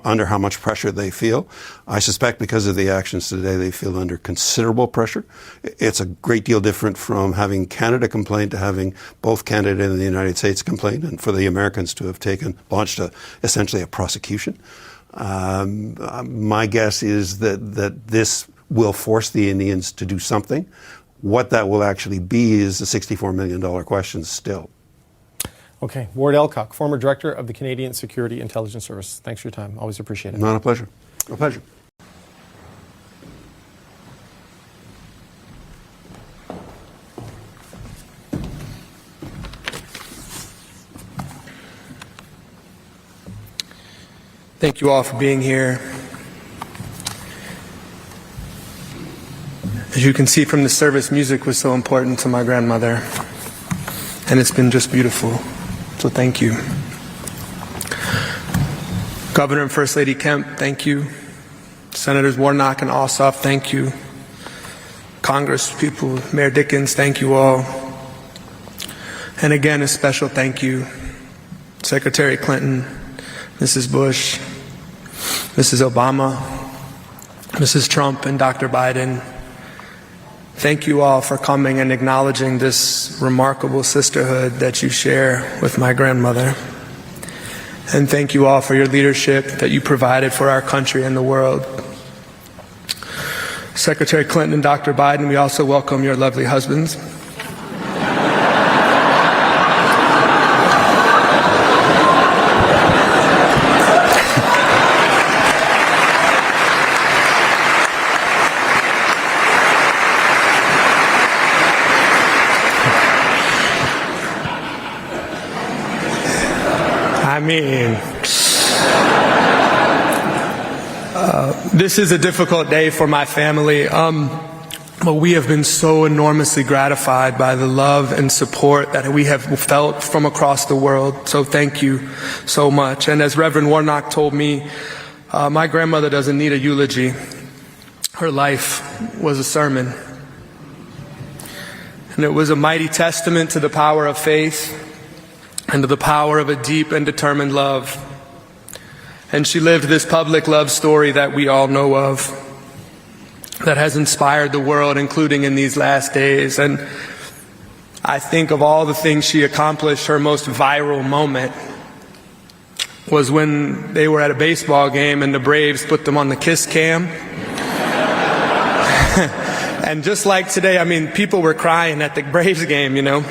under how much pressure they feel. I suspect because of the actions today, they feel under considerable pressure. It's a great deal different from having Canada complain to having both Canada and the United States complain, and for the Americans to have launched essentially a prosecution. My guess is that this will force the Indians to do something. What that will actually be is the $64 million question still. Okay. Ward Elcock, former director of the Canadian Security Intelligence Service. Thanks for your time. Always appreciate it. Not a pleasure. A pleasure. Thank you all for being here. As you can see from the service, music was so important to my grandmother, and it's been just beautiful. So thank you. Governor and First Lady Kemp, thank you. Senators Warnock and Ossoff, thank you. Congress people, Mayor Dickens, thank you all. And again, a special thank you. Secretary Clinton, Mrs. Bush, Mrs. Obama, Mrs. Trump, and Dr. Biden. Thank you all for coming and acknowledging this remarkable sisterhood that you share with my grandmother. And thank you all for your leadership that you provided for our country and the world. Secretary Clinton and Dr. Biden, we also welcome your lovely husbands. I mean, this is a difficult day for my family. But we have been so enormously gratified by the love and support that we have felt from across the world. So thank you so much. And as Reverend Warnock told me, my grandmother doesn't need a eulogy. Her life was a sermon. And it was a mighty testament to the power of faith and to the power of a deep and determined love. And she lived this public love story that we all know of, that has inspired the world, including in these last days. And I think of all the things she accomplished, her most viral moment was when they were at a baseball game and the Braves put them on the kiss cam. And just like today, I mean, people were crying at the Braves game, you know.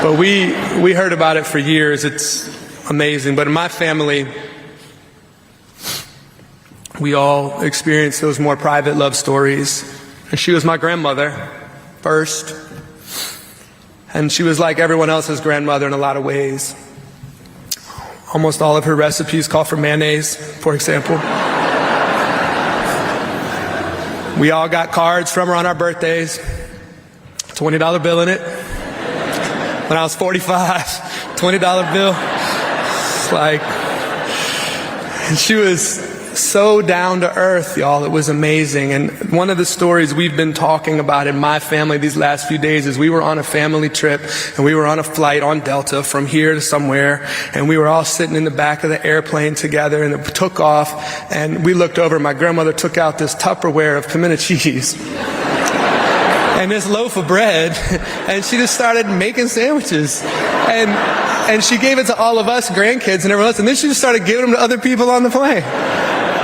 But we heard about it for years. It's amazing. But in my family, we all experienced those more private love stories. And she was my grandmother first. And she was like everyone else's grandmother in a lot of ways. Almost all of her recipes call for mayonnaise, for example. We all got cards from her on our birthdays. $20 bill in it. When I was 45, $20 bill. It's like, and she was so down to earth, y'all. It was amazing. And one of the stories we've been talking about in my family these last few days is we were on a family trip and we were on a flight on Delta from here to somewhere, and we were all sitting in the back of the airplane together, and it took off, and we looked over, my grandmother took out this Tupperware of pimento cheese and this loaf of bread, and she just started making sandwiches, and she gave it to all of us grandkids and everyone else, and then she just started giving them to other people on the plane.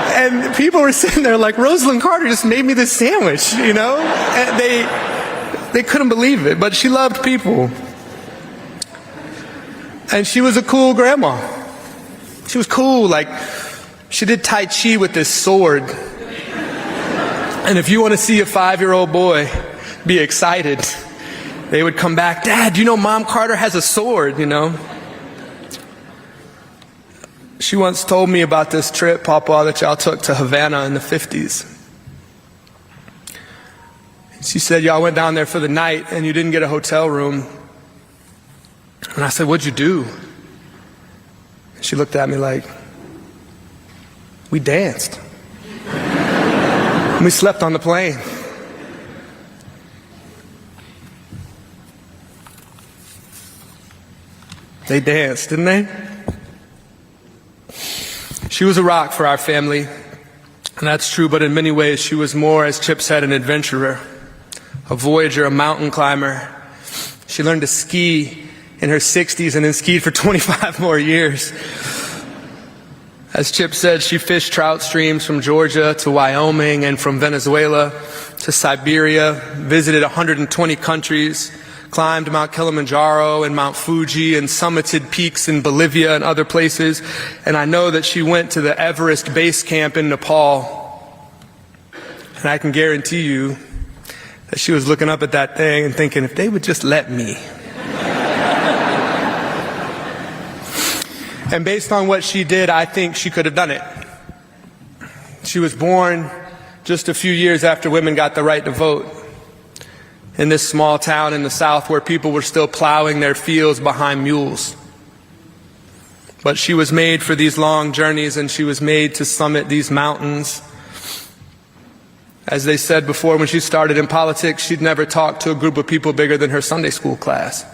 And people were sitting there like, Rosalind Carter just made me this sandwich, you know? And they couldn't believe it, but she loved people. And she was a cool grandma. She was cool, like, she did Tai Chi with this sword. And if you want to see a 5-year-old boy be excited, they would come back, Dad, you know Mom Carter has a sword, you know? She once told me about this trip, Papa, that y'all took to Havana in the 50s. She said, y'all went down there for the night and you didn't get a hotel room. And I said, what'd you do? And she looked at me like, we danced. And we slept on the plane. They danced, didn't they? She was a rock for our family, and that's true, but in many ways she was more, as Chip said, an adventurer, a voyager, a mountain climber. She learned to ski in her 60s and then skied for 25 more years. As Chip said, she fished trout streams from Georgia to Wyoming and from Venezuela to Siberia, visited 120 countries, climbed Mount Kilimanjaro and Mount Fuji and summited peaks in Bolivia and other places. And I know that she went to the Everest base camp in Nepal. And I can guarantee you that she was looking up at that thing and thinking, if they would just let me. And based on what she did, I think she could have done it. She was born just a few years after women got the right to vote, in this small town in the South where people were still plowing their fields behind mules. But she was made for these long journeys, and she was made to summit these mountains. As they said before, when she started in politics, she'd never talked to a group of people bigger than her Sunday school class.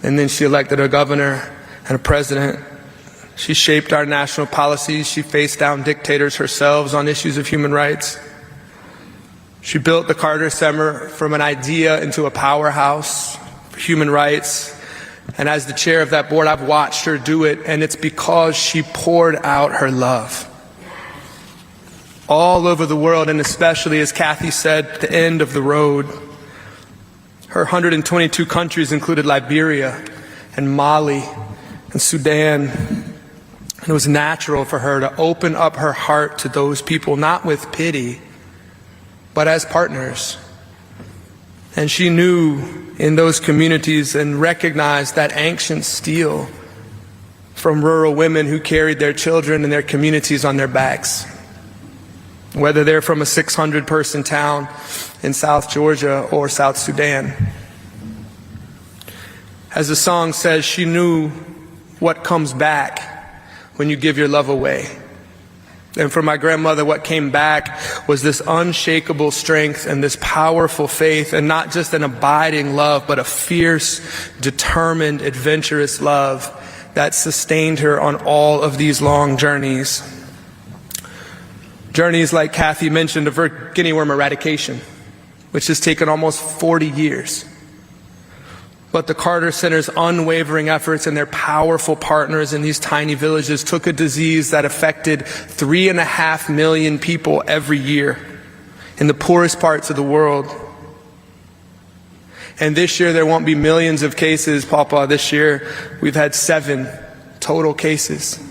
And then she elected a governor and a president. She shaped our national policies. She faced down dictators herself on issues of human rights. She built the Carter Center from an idea into a powerhouse for human rights. And as the chair of that board, I've watched her do it, and it's because she poured out her love. All over the world, and especially, as Kathy said, at the end of the road. Her 122 countries included Liberia and Mali and Sudan. And it was natural for her to open up her heart to those people, not with pity, but as partners. And she knew in those communities and recognized that ancient steel from rural women who carried their children and their communities on their backs. Whether they're from a 600-person town in South Georgia or South Sudan. As the song says, she knew what comes back when you give your love away. And for my grandmother, what came back was this unshakable strength and this powerful faith, and not just an abiding love, but a fierce, determined, adventurous love that sustained her on all of these long journeys. Journeys like Kathy mentioned of her guinea worm eradication, which has taken almost 40 years. But the Carter Center's unwavering efforts and their powerful partners in these tiny villages took a disease that affected 3.5 million people every year in the poorest parts of the world. And this year there won't be millions of cases, Papa. This year we've had 7 total cases.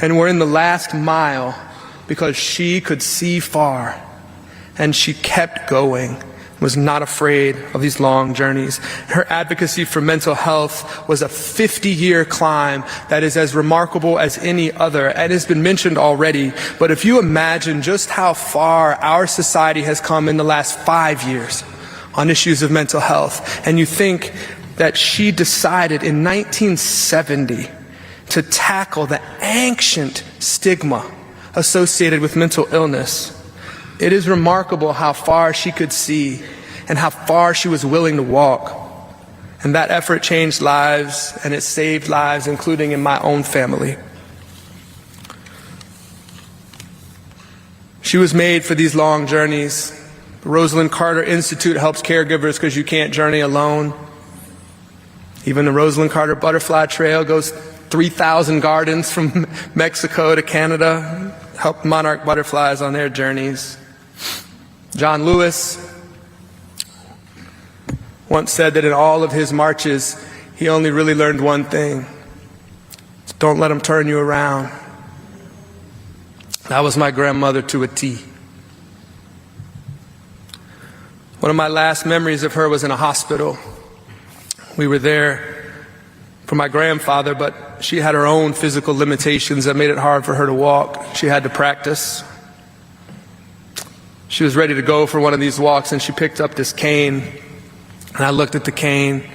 And we're in the last mile because she could see far and she kept going, was not afraid of these long journeys. Her advocacy for mental health was a 50-year climb that is as remarkable as any other, and has been mentioned already. But if you imagine just how far our society has come in the last 5 years on issues of mental health, and you think that she decided in 1970 to tackle the ancient stigma associated with mental illness, it is remarkable how far she could see and how far she was willing to walk. And that effort changed lives, and it saved lives, including in my own family. She was made for these long journeys. The Rosalind Carter Institute helps caregivers because you can't journey alone. Even the Rosalind Carter Butterfly Trail goes 3,000 gardens from Mexico to Canada, help monarch butterflies on their journeys. John Lewis once said that in all of his marches, he only really learned one thing: don't let them turn you around. That was my grandmother to a T. One of my last memories of her was in a hospital. We were there for my grandfather, but she had her own physical limitations that made it hard for her to walk. She had to practice. She was ready to go for one of these walks, and she picked up this cane. And I looked at the cane.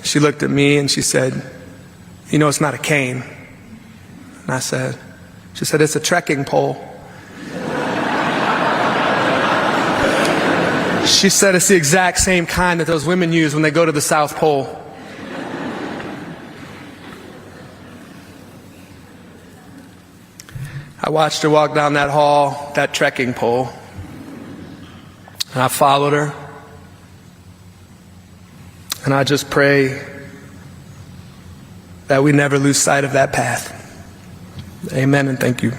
She looked at me and she said, "You know, it's not a cane." And I said, she said, "It's a trekking pole." She said, "It's the exact same kind that those women use when they go to the South Pole." I watched her walk down that hall, that trekking pole, and I followed her. And I just pray that we never lose sight of that path. Amen and thank you.